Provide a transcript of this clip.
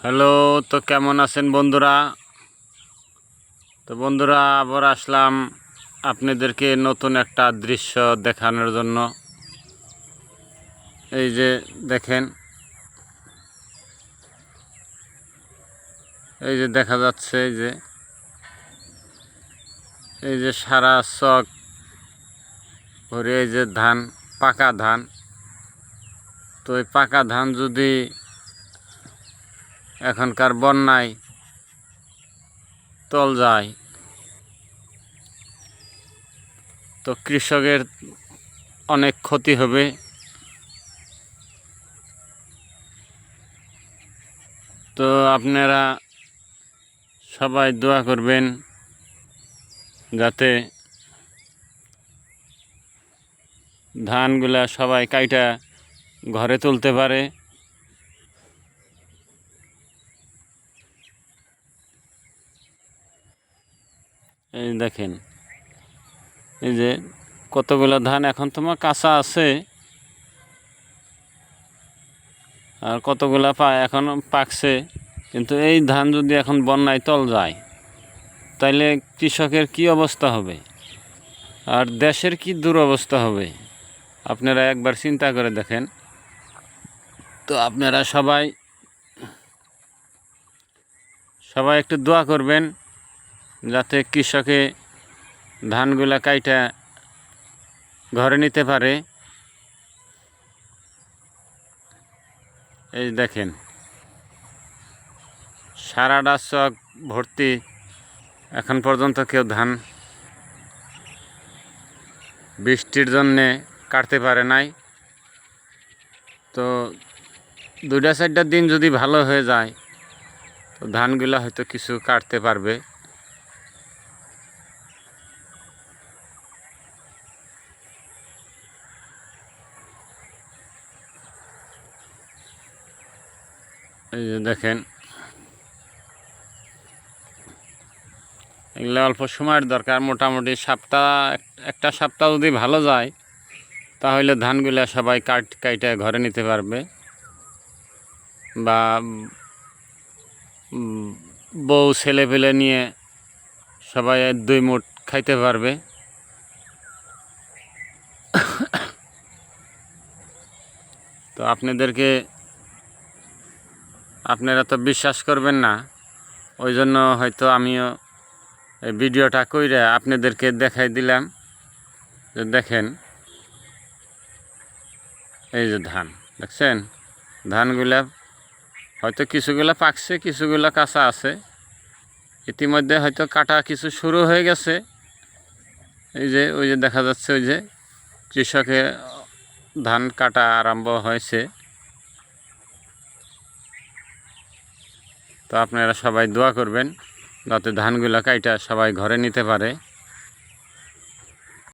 Hello, তো কেমন আছেন বন্ধুরা? তো বন্ধুরা, আবার আসলাম আপনাদেরকে নতুন একটা দৃশ্য দেখানোর জন্য। এই যে দেখেন, এই যে দেখা যাচ্ছে এই যে সারা চক ভরে এই যে ধান, পাকা ধান। তো এই পাকা ধান যদি এখনকার বন্যায় তল যায়, তো কৃষকের অনেক ক্ষতি হবে। তো আপনারা সবাই দোয়া করবেন যাতে ধানগুলা সবাই কাইটা ঘরে তুলতে পারে। এই দেখেন, এই যে কতগুলো ধান এখন তোমার কাঁচা আছে, আর কতগুলা এখন পাকছে। কিন্তু এই ধান যদি এখন বন্যায় তল যায়, তাইলে কৃষকের কি অবস্থা হবে আর দেশের কি দুরবস্থা হবে, আপনারা একবার চিন্তা করে দেখেন। তো আপনারা সবাই একটু দোয়া করবেন যাতে কৃষকে ধানগুলা কাইটা ঘরে নিতে পারে। এই দেখেন, সারাটা চক ভর্তি, এখন পর্যন্ত কেউ ধান বৃষ্টির জন্যে কাটতে পারে নাই। তো 2-4 দিন যদি ভালো হয়ে যায়, তো ধানগুলা হয়তো কিছু কাটতে পারবে। এই যে দেখেন, এগুলো অল্প সময়ের দরকার। মোটামুটি একটা সপ্তাহ যদি ভালো যায়, তাহলে ধানগুলা সবাই কাইটে ঘরে নিতে পারবে, বা বউ ছেলে পেলে নিয়ে সবাই 2 মুঠ খাইতে পারবে। তো আপনারা তো বিশ্বাস করবেন না, ওই জন্য হয়তো আমিও এই ভিডিওটা কইরা আপনাদেরকে দেখাই দিলাম যে দেখেন, এই যে ধান দেখছেন, ধানগুলা হয়তো কিছুগুলা পাকছে, কিছুগুলা কাঁচা আছে। ইতিমধ্যে হয়তো কাটা কিছু শুরু হয়ে গেছে। ওই যে দেখা যাচ্ছে, ওই যে কৃষকের ধান কাটা আরম্ভ হয়েছে। তো আপনারা সবাই দোয়া করবেন যাতে ধানগুলা কাইটা সবাই ঘরে নিতে পারে।